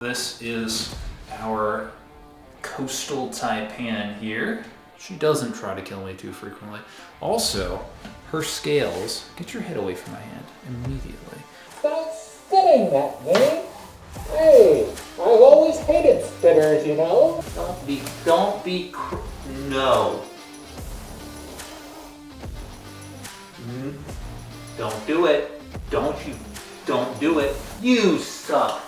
This is our coastal taipan here. She doesn't try to kill me too frequently. Also, her scales, get your head away from my hand immediately. Stop spitting at me. Hey, I've always hated spitters, you know. No. Don't do it. Don't do it. You suck.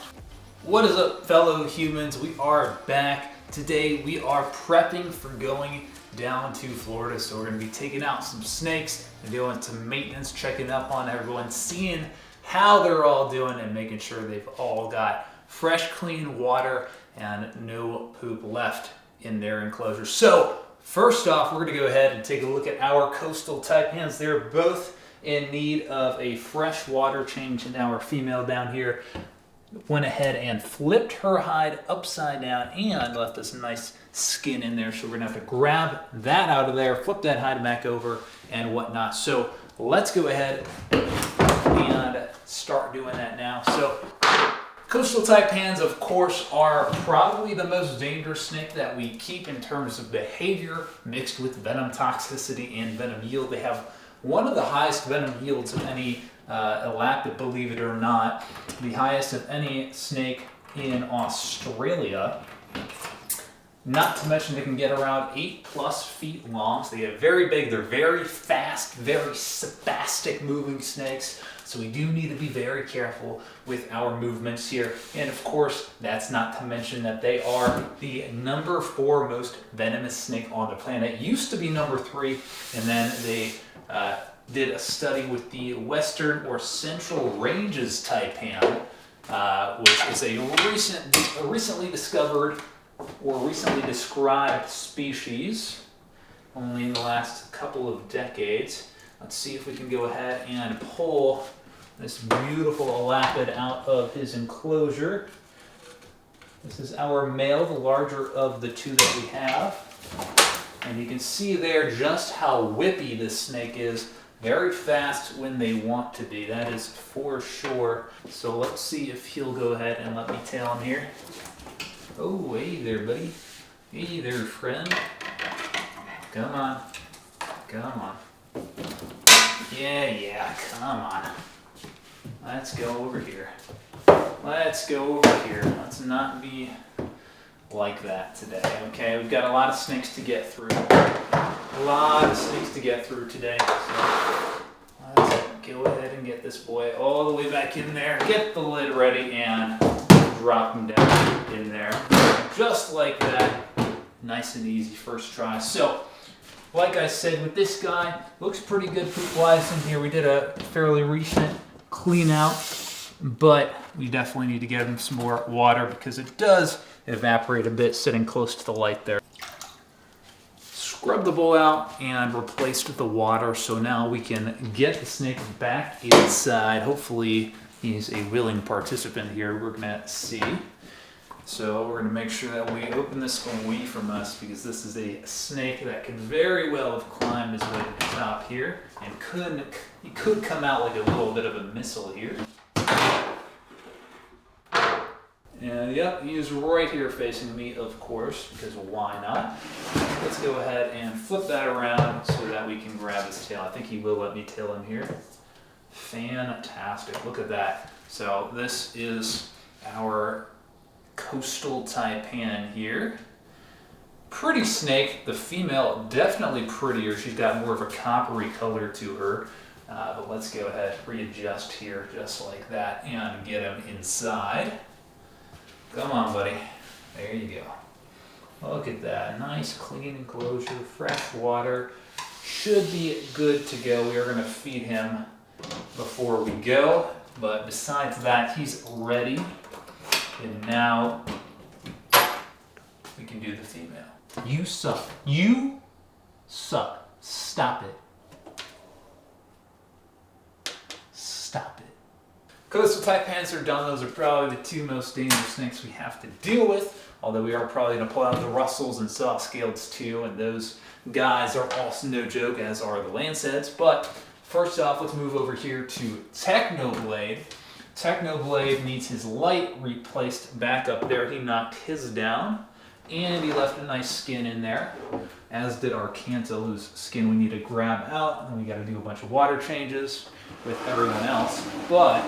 What is up, fellow humans? We are back. Today we are prepping for going down to Florida. So we're gonna be taking out some snakes and doing some maintenance, checking up on everyone, seeing how they're all doing and making sure they've all got fresh, clean water and no poop left in their enclosure. So first off, we're gonna go ahead and take a look at our coastal taipans. They're both in need of a fresh water change, and our female down here went ahead and flipped her hide upside down and left this nice skin in there. So we're gonna have to grab that out of there, flip that hide back over and whatnot. So let's go ahead and start doing that now. So coastal taipans, of course, are probably the most dangerous snake that we keep in terms of behavior mixed with venom toxicity and venom yield. They have one of the highest venom yields of any elapid, believe it or not, the highest of any snake in Australia. Not to mention they can get around 8+ feet long, so they get very big. They're very fast, very spastic moving snakes, so we do need to be very careful with our movements here. And of course, that's not to mention that they are the number 4 most venomous snake on the planet. It used to be number 3, and then they did a study with the Western or Central Ranges taipan, which is a recently discovered or recently described species, only in the last couple of decades. Let's see if we can go ahead and pull this beautiful elapid out of his enclosure. This is our male, the larger of the two that we have. And you can see there just how whippy this snake is. Very fast when they want to be, that is for sure. So let's see if he'll go ahead and let me tail him here. Oh, hey there, buddy. Hey there, friend. Come on. Come on. Yeah, come on. Let's go over here. Let's go over here. Let's not be like that today, okay? We've got a lot of snakes to get through. A lot of snakes to get through today. So let's go ahead and get this boy all the way back in there. Get the lid ready and drop him down in there. Just like that. Nice and easy first try. So, like I said, with this guy, looks pretty good poop-wise in here. We did a fairly recent clean out, but we definitely need to give him some more water because it does evaporate a bit sitting close to the light there. Scrub the bowl out and replaced the water, so now we can get the snake back inside. Hopefully he's a willing participant here. We're gonna see. So we're gonna make sure that we open this away from us because this is a snake that could very well have climbed his way to the top here and he could come out like a little bit of a missile here. And yep, he is right here facing me, of course, because why not? Let's go ahead and flip that around so that we can grab his tail. I think he will let me tail him here. Fantastic, look at that. So this is our coastal taipan here. Pretty snake, the female definitely prettier. She's got more of a coppery color to her. But let's go ahead, readjust here just like that and get him inside. Come on, buddy. There you go. Look at that. Nice, clean enclosure, fresh water. Should be good to go. We are going to feed him before we go. But besides that, he's ready. And now we can do the female. You suck. You suck. Stop it. Stop it. Coastal taipans are done. Those are probably the 2 most dangerous snakes we have to deal with. Although we are probably going to pull out the Russells and soft-scaleds too, and those guys are also no joke, as are the lanceheads. But first off, let's move over here to Technoblade. Technoblade needs his light replaced back up there. He knocked his down, and he left a nice skin in there, as did our Cantaloupe's skin we need to grab out, and we got to do a bunch of water changes with everyone else. But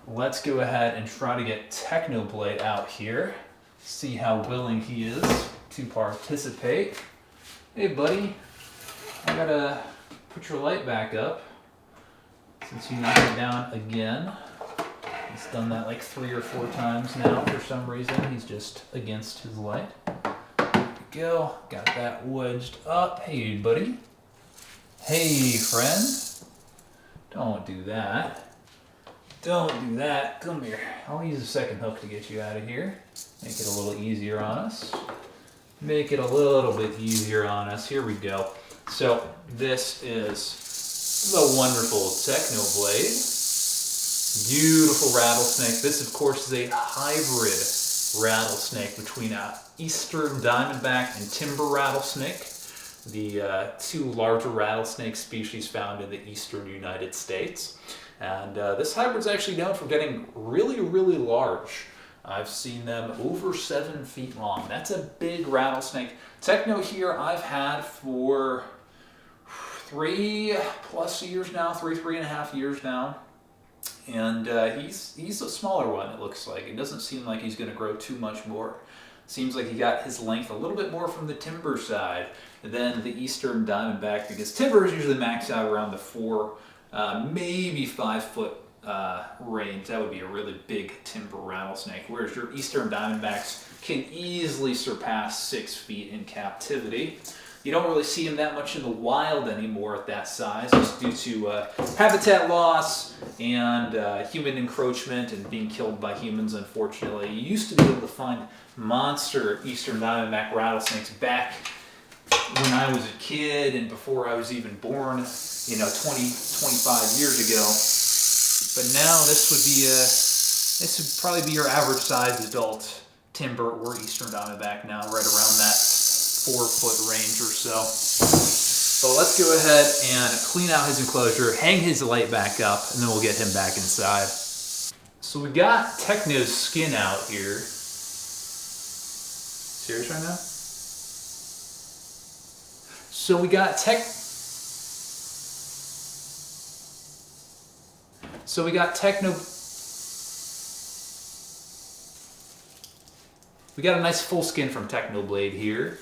let's go ahead and try to get Technoblade out here, see how willing he is to participate. Hey buddy, I gotta put your light back up since you knocked it down again. He's done that like 3 or 4 times now for some reason. He's just against his light. There we go. Got that wedged up. Hey, buddy. Hey, friend. Don't do that. Don't do that. Come here. I'll use a second hook to get you out of here. Make it a little easier on us. Make it a little bit easier on us. Here we go. So this is the wonderful Technoblade. Beautiful rattlesnake. This, of course, is a hybrid rattlesnake between an eastern diamondback and timber rattlesnake, the 2 larger rattlesnake species found in the eastern United States. And this hybrid's actually known for getting really, really large. I've seen them over 7 feet long. That's a big rattlesnake. Techno here I've had for 3+ years now, 3.5 years now. And he's a smaller one, it looks like. It doesn't seem like he's going to grow too much more. Seems like he got his length a little bit more from the timber side than the eastern diamondback, because timbers usually max out around the 4, maybe 5 foot range. That would be a really big timber rattlesnake, whereas your eastern diamondbacks can easily surpass 6 feet in captivity. You don't really see them that much in the wild anymore at that size, just due to habitat loss and human encroachment and being killed by humans, unfortunately. You used to be able to find monster eastern diamondback rattlesnakes back when I was a kid and before I was even born, 20, 25 years ago. But now this would probably be your average sized adult timber or eastern diamondback now, right around that 4-foot range or so. So let's go ahead and clean out his enclosure, hang his light back up, and then we'll get him back inside. So we got Techno's skin out here. Serious right now? So we got We got a nice full skin from Technoblade here.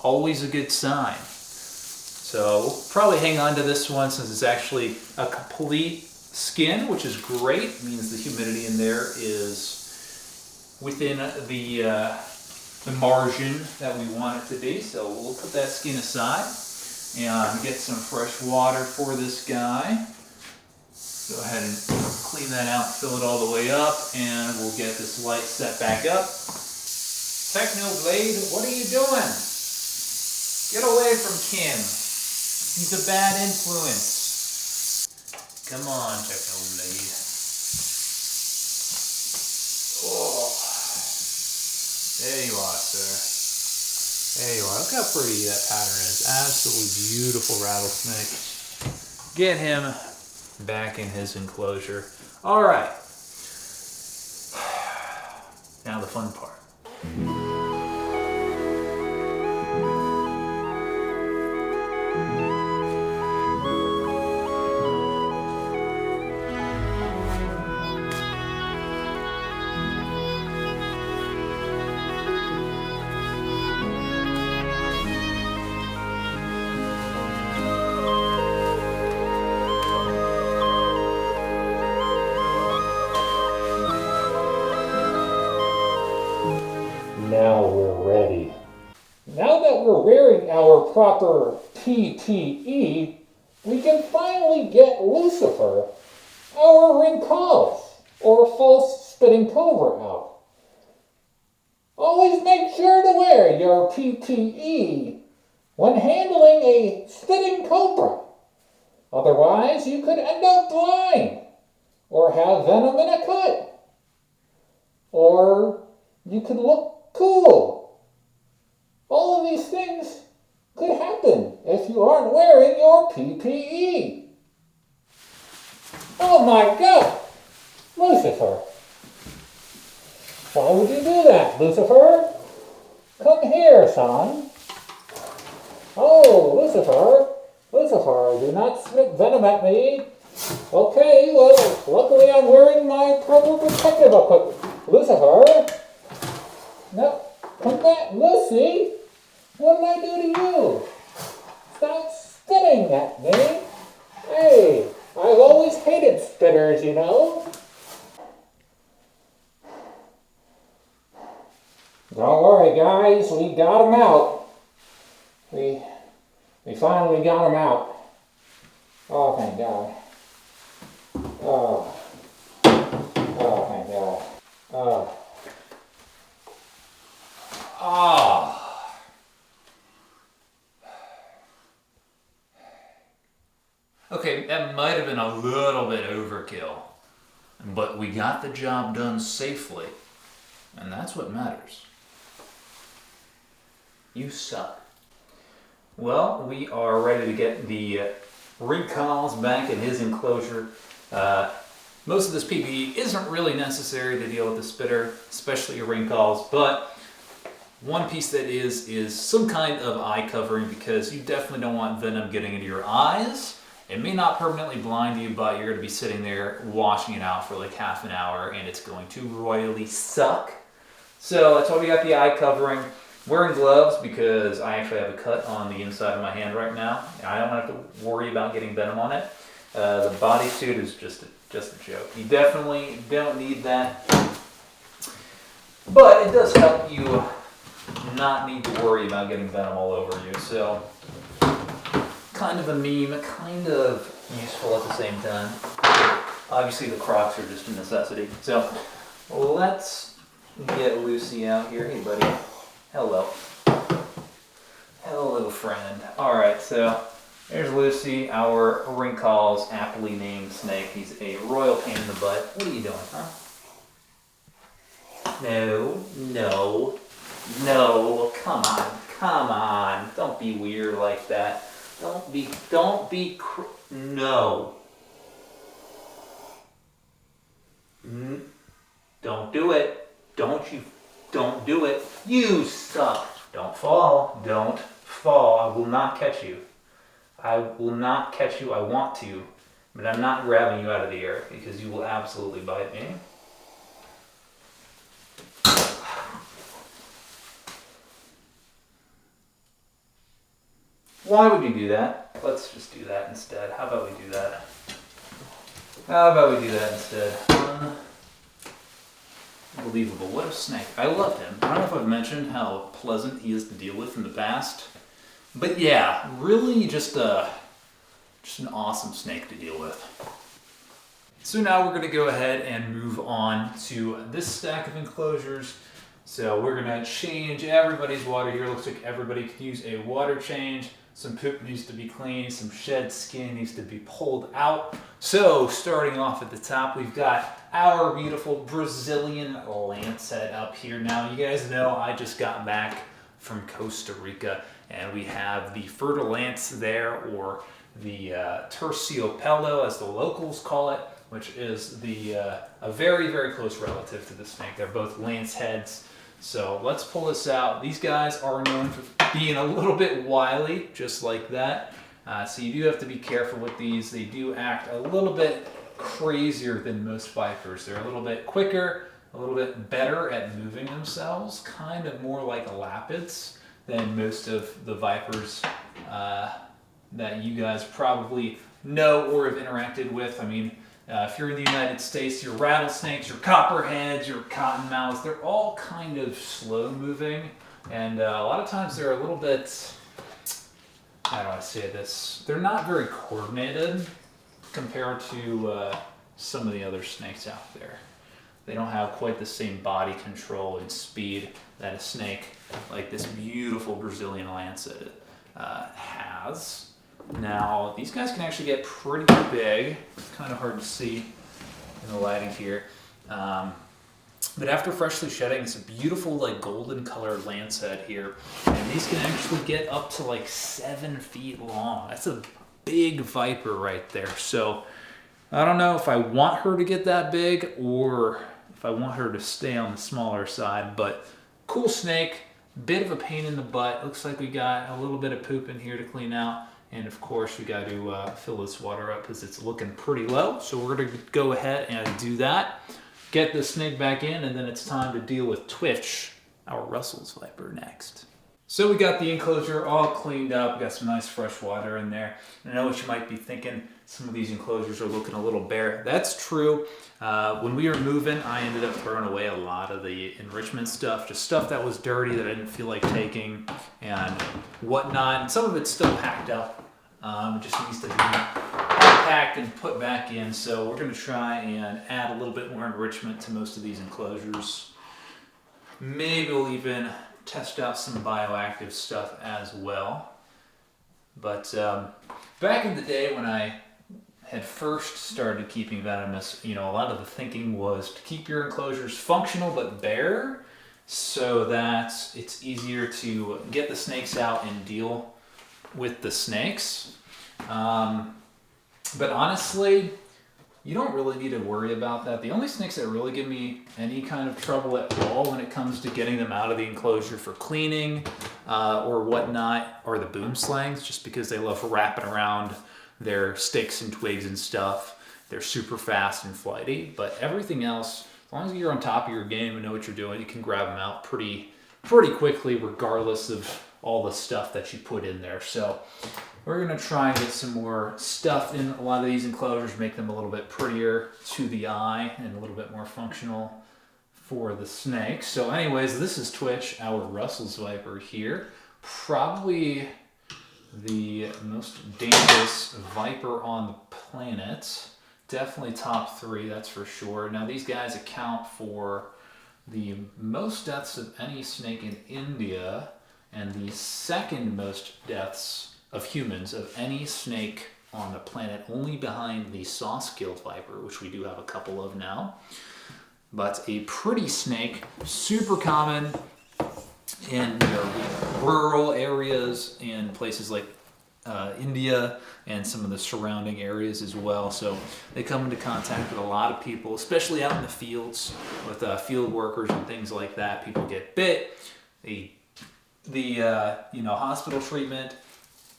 Always a good sign. So we'll probably hang on to this one since it's actually a complete skin, which is great. It means the humidity in there is within the margin that we want it to be. So we'll put that skin aside and get some fresh water for this guy. Go ahead and clean that out, fill it all the way up, and we'll get this light set back up. Technoblade, what are you doing? Get away from Kim. He's a bad influence. Come on, Technoblade. Oh. There you are, sir. There you are. Look how pretty that pattern is. Absolutely beautiful rattlesnake. Get him back in his enclosure. All right. Now the fun part. Now we're ready. Now that we're wearing our proper PPE, we can finally get Lucifer, our rincals, or false spitting cobra, out. Always make sure to wear your PPE when handling a spitting cobra. Otherwise, you could end up blind, or have venom in a cut, or you could look cool. All of these things could happen if you aren't wearing your PPE. Why would you do that, Lucifer? Come here, son. Oh, Lucifer. Lucifer, do not spit venom at me. Okay, well, luckily I'm wearing my proper protective equipment. Lucifer. No, come back, Lucy. What did I do to you? Stop spitting at me. Hey, I've always hated spitters, you know. Don't worry, guys. We got him out. We finally got him out. Oh, thank God. Oh. Oh, thank God. Oh. Ah. Okay, that might have been a little bit overkill, but we got the job done safely, and that's what matters. You suck. Well, we are ready to get the recalls back in his enclosure. Most of this PPE isn't really necessary to deal with the spitter, especially your ring calls, but one piece that is some kind of eye covering, because you definitely don't want venom getting into your eyes. It may not permanently blind you, but you're going to be sitting there washing it out for like half an hour, and it's going to royally suck. So that's why we got the eye covering. Wearing gloves because I actually have a cut on the inside of my hand right now. I don't have to worry about getting venom on it. The bodysuit is just a joke. You definitely don't need that, but it does help you not need to worry about getting venom all over you. So kind of a meme, kind of useful at the same time. Obviously the Crocs are just a necessity. So let's get Lucy out here. Hey buddy. Hello. Hello, friend. Alright, so there's Lucy, our Wrinkles aptly named snake. He's a royal pain in the butt. What are you doing, huh? No. Come on. Don't be weird like that. No. Don't do it. Don't do it. You suck. Don't fall. I will not catch you. I want to, but I'm not grabbing you out of the air because you will absolutely bite me. Why would you do that? Let's just do that instead. How about we do that? Instead? Unbelievable. What a snake. I love him. I don't know if I've mentioned how pleasant he is to deal with in the past. But yeah, really just an awesome snake to deal with. So now we're going to go ahead and move on to this stack of enclosures. So we're going to change everybody's water here. Looks like everybody could use a water change. Some poop needs to be cleaned. Some shed skin needs to be pulled out. So starting off at the top, we've got our beautiful Brazilian lancehead up here. Now you guys know I just got back from Costa Rica, and we have the fertile lance there, or the terciopelo as the locals call it, which is a very, very close relative to the snake. They're both lanceheads. So let's pull this out. These guys are known for being a little bit wily, just like that. So you do have to be careful with these. They do act a little bit crazier than most vipers. They're a little bit quicker, a little bit better at moving themselves, kind of more like lapids than most of the vipers that you guys probably know or have interacted with. I mean, if you're in the United States, your rattlesnakes, your copperheads, your cottonmouths, they're all kind of slow moving, and a lot of times they're a little bit, how do I say this, they're not very coordinated compared to some of the other snakes out there. They don't have quite the same body control and speed that a snake like this beautiful Brazilian lancehead has. Now, these guys can actually get pretty big. It's kind of hard to see in the lighting here. But after freshly shedding, it's a beautiful like golden colored lancehead here. And these can actually get up to like 7 feet long. That's a big viper right there. So I don't know if I want her to get that big or if I want her to stay on the smaller side. But cool snake, bit of a pain in the butt. Looks like we got a little bit of poop in here to clean out. And of course we got to fill this water up because it's looking pretty low. So we're gonna go ahead and do that. Get the snake back in, and then it's time to deal with Twitch, our Russell's viper, next. So we got the enclosure all cleaned up. Got some nice fresh water in there. And I know what you might be thinking, some of these enclosures are looking a little bare. That's true. When we were moving, I ended up throwing away a lot of the enrichment stuff, just stuff that was dirty that I didn't feel like taking and whatnot. And some of it's still packed up. It just needs to be unpacked and put back in. So we're gonna try and add a little bit more enrichment to most of these enclosures. Maybe we'll even test out some bioactive stuff as well. But back in the day when I had first started keeping venomous, you know, a lot of the thinking was to keep your enclosures functional but bare so that it's easier to get the snakes out and deal with the snakes. But honestly, you don't really need to worry about that. The only snakes that really give me any kind of trouble at all when it comes to getting them out of the enclosure for cleaning or whatnot are the boom slangs, just because they love wrapping around their sticks and twigs and stuff. They're super fast and flighty, but everything else, as long as you're on top of your game and know what you're doing, you can grab them out pretty quickly regardless of all the stuff that you put in there. So we're gonna try and get some more stuff in a lot of these enclosures, make them a little bit prettier to the eye and a little bit more functional for the snake. So anyways, this is Twitch, our Russell's viper here. Probably the most dangerous viper on the planet. Definitely top 3, that's for sure. Now these guys account for the most deaths of any snake in India and the second most deaths of humans of any snake on the planet, only behind the saw-skilled viper, which we do have a couple of now. But a pretty snake, super common in rural areas and places like India and some of the surrounding areas as well. So they come into contact with a lot of people, especially out in the fields with field workers and things like that. People get bit. The hospital treatment,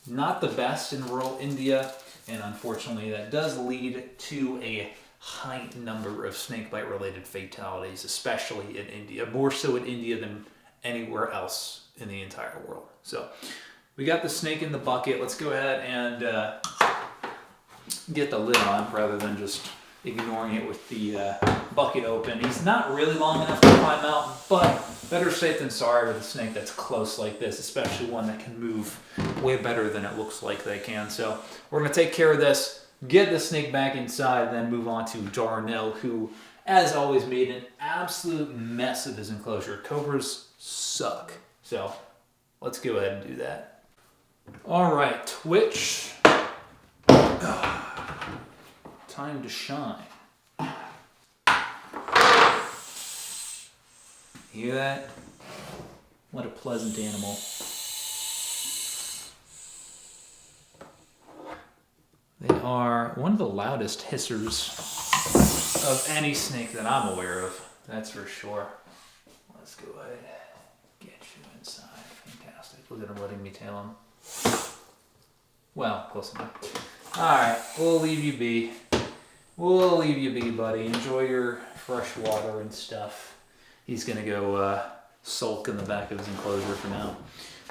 not the best in rural India, and unfortunately that does lead to a high number of snakebite related fatalities, especially in India, more so in India than anywhere else in the entire world. So we got the snake in the bucket. Let's go ahead and get the lid on rather than just ignoring it with the bucket open. He's not really long enough to climb out, but better safe than sorry with a snake that's close like this, especially one that can move way better than it looks like they can. So we're gonna take care of this, get the snake back inside, then move on to Darnell, who, as always, made an absolute mess of his enclosure. Cobras suck. So let's go ahead and do that. All right, Twitch. Time to shine. Hear that? What a pleasant animal. They are one of the loudest hissers of any snake that I'm aware of. That's for sure. Let's go ahead and get you inside. Fantastic. Look at him letting me tail him. Well, close enough. Alright, we'll leave you be. We'll leave you be, buddy. Enjoy your fresh water and stuff. He's gonna go sulk in the back of his enclosure for now,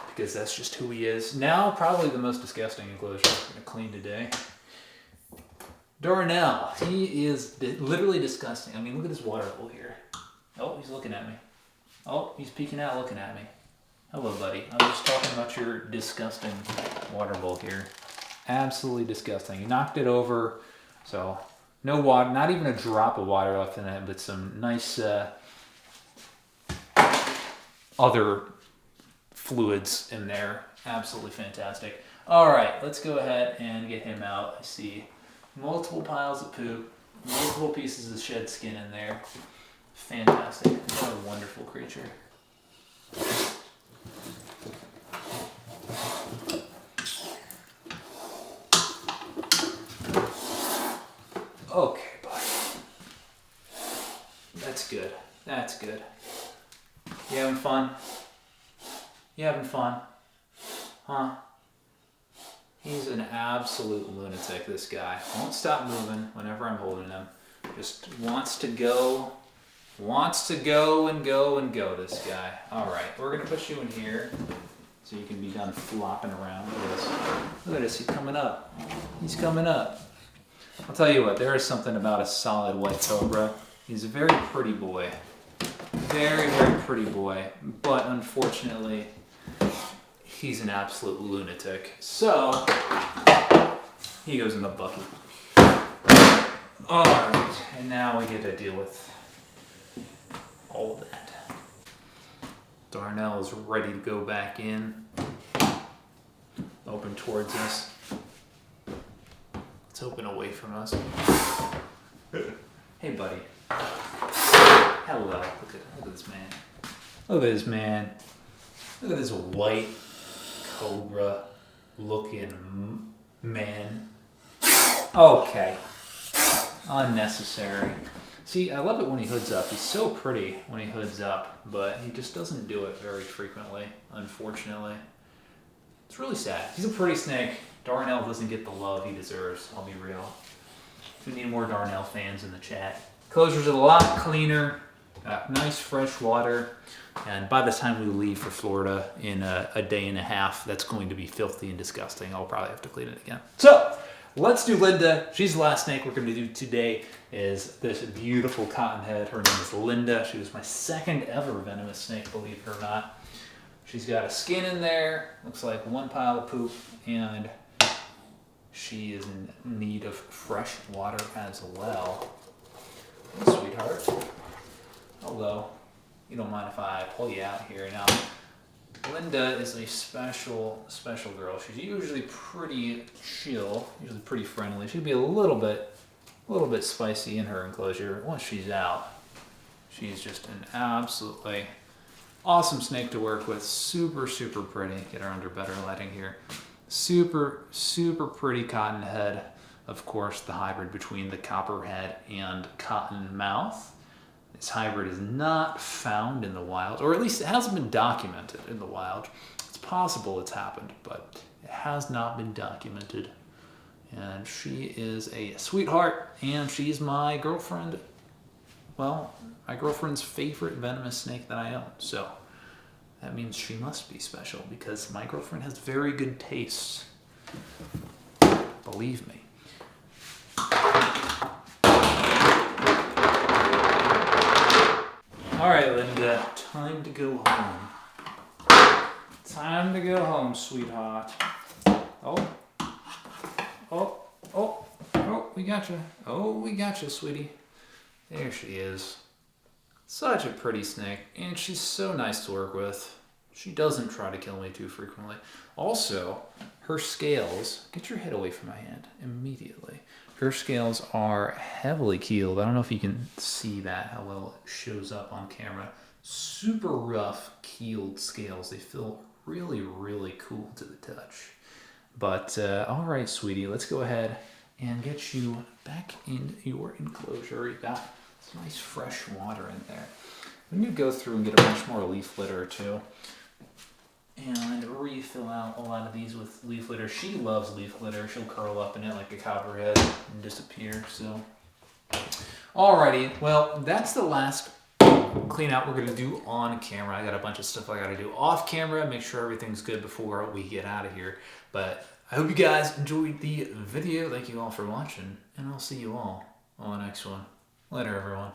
because that's just who he is. Now, probably the most disgusting enclosure I'm gonna clean today. Darnell, he is literally disgusting. I mean, look at this water hole here. Oh, he's looking at me. Oh, he's peeking out looking at me. Hello, buddy. I was just talking about your disgusting water bowl here. Absolutely disgusting. You knocked it over, so no water, not even a drop of water left in it, but some nice other fluids in there. Absolutely fantastic. All right, let's go ahead and get him out. I see multiple piles of poop, multiple pieces of shed skin in there. Fantastic. What a wonderful creature. Okay, buddy. That's good. That's good. You having fun? You having fun? Huh? He's an absolute lunatic, this guy. Won't stop moving whenever I'm holding him. Just wants to go and go and go, this guy. All right, we're gonna put you in here so you can be done flopping around. Look at this. Look at this, he's coming up. He's coming up. I'll tell you what, there is something about a solid white cobra. He's a very pretty boy. Very, very pretty boy. But unfortunately, he's an absolute lunatic. So, he goes in the bucket. Alright, and now we get to deal with all of that. Darnell is ready to go back in. Open towards us. Let's open away from us. Hey, buddy. Hello. Look at this man. Look at this man. Look at this white cobra looking man. Okay. Unnecessary. See, I love it when he hoods up. He's so pretty when he hoods up, but he just doesn't do it very frequently, unfortunately. It's really sad. He's a pretty snake. Darnell doesn't get the love he deserves, I'll be real. We need more Darnell fans in the chat. Closures are a lot cleaner, nice fresh water, and by the time we leave for Florida in a day and a half, that's going to be filthy and disgusting. I'll probably have to clean it again. So, let's do Linda. She's the last snake we're going to do today is this beautiful cottonhead. Her name is Linda. She was my second ever venomous snake, believe it or not. She's got a skin in there, looks like one pile of poop, and she is in need of fresh water as well. Hey, sweetheart. Hello. You don't mind if I pull you out here now. Linda is a special girl. She's usually pretty chill, usually pretty friendly. She'd be a little bit spicy in her enclosure. Once she's out, she's just an absolutely awesome snake to work with. Super, super pretty. Get her under better lighting here. Super, super pretty cottonhead. Of course, the hybrid between the copperhead and cottonmouth. This hybrid is not found in the wild, or at least it hasn't been documented in the wild. It's possible it's happened, but it has not been documented. And she is a sweetheart, and she's my girlfriend. Well, my girlfriend's favorite venomous snake that I own. So that means she must be special because my girlfriend has very good taste. Believe me. All right, Linda, time to go home. Time to go home, sweetheart. Oh, we got you. Oh, we got you, sweetie. There she is. Such a pretty snake, and she's so nice to work with. She doesn't try to kill me too frequently. Also, her scales, get your head away from my hand immediately. Her scales are heavily keeled. I don't know if you can see that, how well it shows up on camera. Super rough keeled scales. They feel really, really cool to the touch. But, all right, sweetie, let's go ahead and get you back in your enclosure. You got some nice fresh water in there. We need to go through and get a bunch more leaf litter too. And refill out a lot of these with leaf litter. She loves leaf litter. She'll curl up in it like a copperhead and disappear. So, alrighty. Well, that's the last clean out we're gonna do on camera. I got a bunch of stuff I gotta do off camera. Make sure everything's good before we get out of here. But I hope you guys enjoyed the video. Thank you all for watching, and I'll see you all on the next one. Later, everyone.